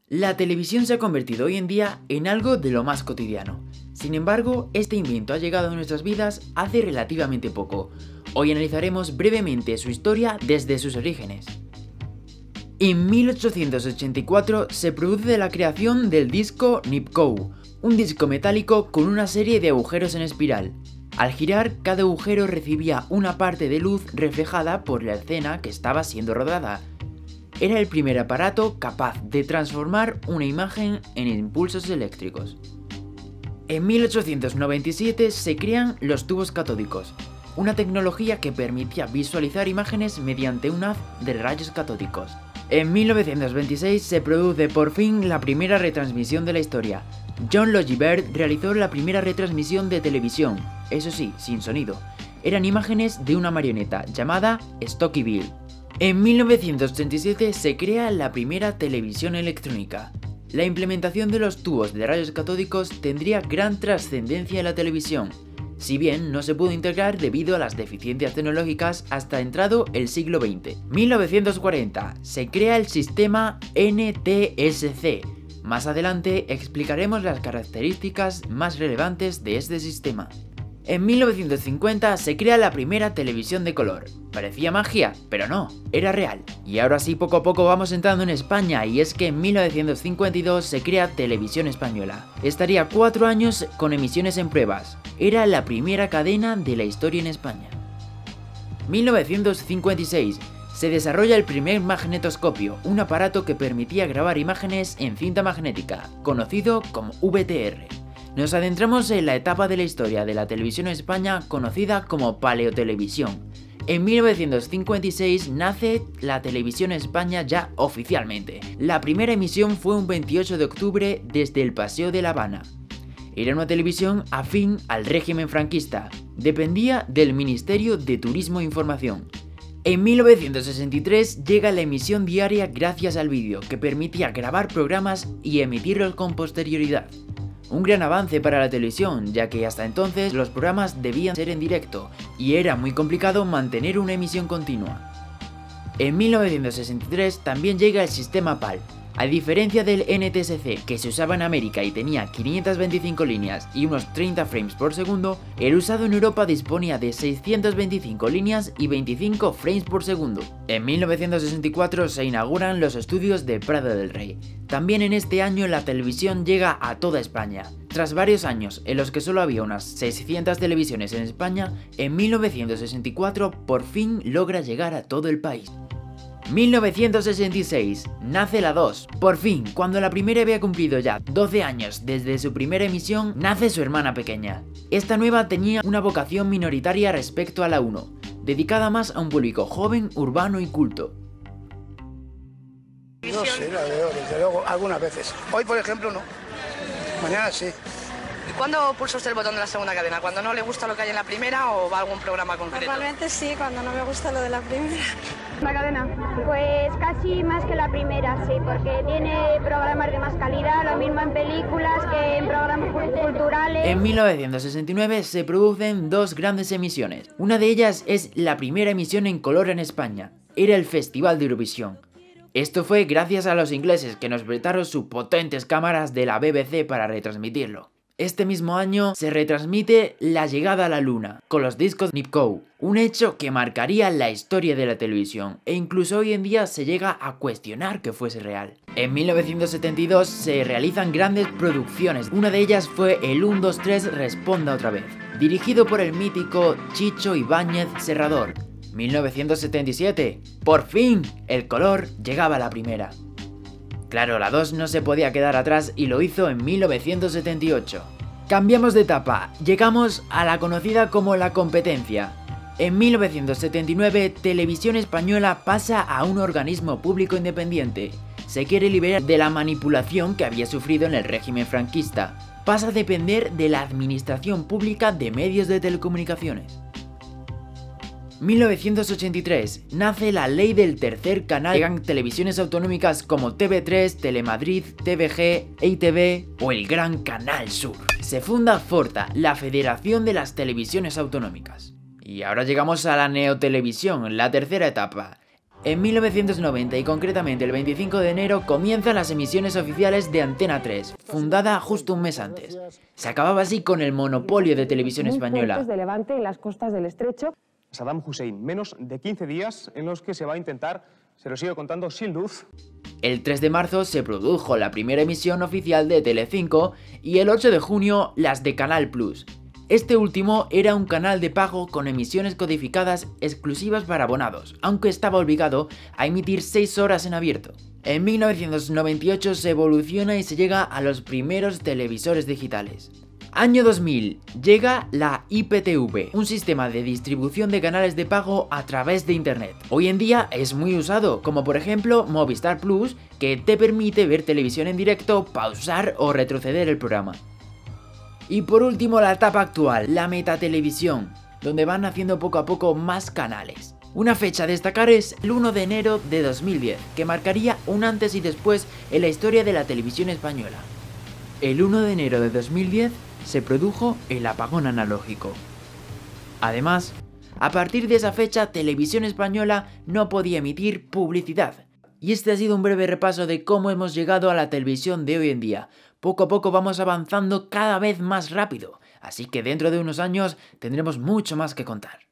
La televisión se ha convertido hoy en día en algo de lo más cotidiano. Sin embargo, este invento ha llegado a nuestras vidas hace relativamente poco. Hoy analizaremos brevemente su historia desde sus orígenes. En 1884 se produce la creación del disco Nipkow, un disco metálico con una serie de agujeros en espiral. Al girar, cada agujero recibía una parte de luz reflejada por la escena que estaba siendo rodada. Era el primer aparato capaz de transformar una imagen en impulsos eléctricos. En 1897 se crean los tubos catódicos, una tecnología que permitía visualizar imágenes mediante un haz de rayos catódicos. En 1926 se produce por fin la primera retransmisión de la historia. John Logie Baird realizó la primera retransmisión de televisión, eso sí, sin sonido. Eran imágenes de una marioneta llamada Stocky Bill. En 1937 se crea la primera televisión electrónica. La implementación de los tubos de rayos catódicos tendría gran trascendencia en la televisión, si bien no se pudo integrar debido a las deficiencias tecnológicas hasta entrado el siglo XX. 1940 se crea el sistema NTSC. Más adelante explicaremos las características más relevantes de este sistema. En 1950 se crea la primera televisión de color. Parecía magia, pero no, era real. Y ahora sí, poco a poco vamos entrando en España, y es que en 1952 se crea Televisión Española. Estaría 4 años con emisiones en pruebas. Era la primera cadena de la historia en España. 1956 se desarrolla el primer magnetoscopio, un aparato que permitía grabar imágenes en cinta magnética, conocido como VTR. Nos adentramos en la etapa de la historia de la televisión en España conocida como Paleotelevisión. En 1956 nace la televisión en España ya oficialmente. La primera emisión fue un 28 de octubre desde el Paseo de La Habana. Era una televisión afín al régimen franquista. Dependía del Ministerio de Turismo e Información. En 1963 llega la emisión diaria gracias al vídeo, que permitía grabar programas y emitirlos con posterioridad. Un gran avance para la televisión, ya que hasta entonces los programas debían ser en directo y era muy complicado mantener una emisión continua. En 1963 también llega el sistema PAL. A diferencia del NTSC, que se usaba en América y tenía 525 líneas y unos 30 frames por segundo, el usado en Europa disponía de 625 líneas y 25 frames por segundo. En 1964 se inauguran los estudios de Prado del Rey. También en este año la televisión llega a toda España. Tras varios años en los que solo había unas 600 televisiones en España, en 1964 por fin logra llegar a todo el país. 1966 nace la 2. Por fin, cuando la primera había cumplido ya 12 años desde su primera emisión, nace su hermana pequeña. Esta nueva tenía una vocación minoritaria respecto a la 1, dedicada más a un público joven, urbano y culto. No sé, la veo, desde luego, algunas veces. Hoy, por ejemplo, no. Mañana sí. ¿Cuándo pulsa usted el botón de la segunda cadena? ¿Cuando no le gusta lo que hay en la primera o va a algún programa concreto? Normalmente sí, cuando no me gusta lo de la primera. ¿La cadena? Pues casi más que la primera, sí, porque tiene programas de más calidad, lo mismo en películas que en programas culturales. En 1969 se producen dos grandes emisiones. Una de ellas es la primera emisión en color en España. Era el Festival de Eurovisión. Esto fue gracias a los ingleses, que nos prestaron sus potentes cámaras de la BBC para retransmitirlo. Este mismo año se retransmite la llegada a la luna, con los discos Nipkow, un hecho que marcaría la historia de la televisión, e incluso hoy en día se llega a cuestionar que fuese real. En 1972 se realizan grandes producciones, una de ellas fue el 1, 2, 3 Responda otra vez, dirigido por el mítico Chicho Ibáñez Serrador. 1977, por fin, el color llegaba a la primera. Claro, la 2 no se podía quedar atrás y lo hizo en 1978. Cambiamos de etapa, llegamos a la conocida como la competencia. En 1979, Televisión Española pasa a un organismo público independiente. Se quiere liberar de la manipulación que había sufrido en el régimen franquista. Pasa a depender de la Administración Pública de Medios de Telecomunicaciones. 1983 nace la ley del tercer canal. Llegan televisiones autonómicas como TV3, Telemadrid, TVG, EITV o el Gran Canal Sur. Se funda Forta, la Federación de las Televisiones Autonómicas. Y ahora llegamos a la neotelevisión, la tercera etapa. En 1990 y concretamente el 25 de enero comienzan las emisiones oficiales de Antena 3, fundada justo un mes antes. Se acababa así con el monopolio de televisión española. De Levante en las costas del Estrecho. Saddam Hussein, menos de 15 días en los que se va a intentar, se lo sigo contando sin luz. El 3 de marzo se produjo la primera emisión oficial de Telecinco y el 8 de junio las de Canal Plus. Este último era un canal de pago con emisiones codificadas exclusivas para abonados, aunque estaba obligado a emitir 6 horas en abierto. En 1998 se evoluciona y se llega a los primeros televisores digitales. Año 2000, llega la IPTV, un sistema de distribución de canales de pago a través de internet. Hoy en día es muy usado, como por ejemplo Movistar Plus, que te permite ver televisión en directo, pausar o retroceder el programa. Y por último la etapa actual, la metatelevisión, donde van haciendo poco a poco más canales. Una fecha a destacar es el 1 de enero de 2010, que marcaría un antes y después en la historia de la televisión española. El 1 de enero de 2010 se produjo el apagón analógico. Además, a partir de esa fecha Televisión Española no podía emitir publicidad. Y este ha sido un breve repaso de cómo hemos llegado a la televisión de hoy en día. Poco a poco vamos avanzando cada vez más rápido, así que dentro de unos años tendremos mucho más que contar.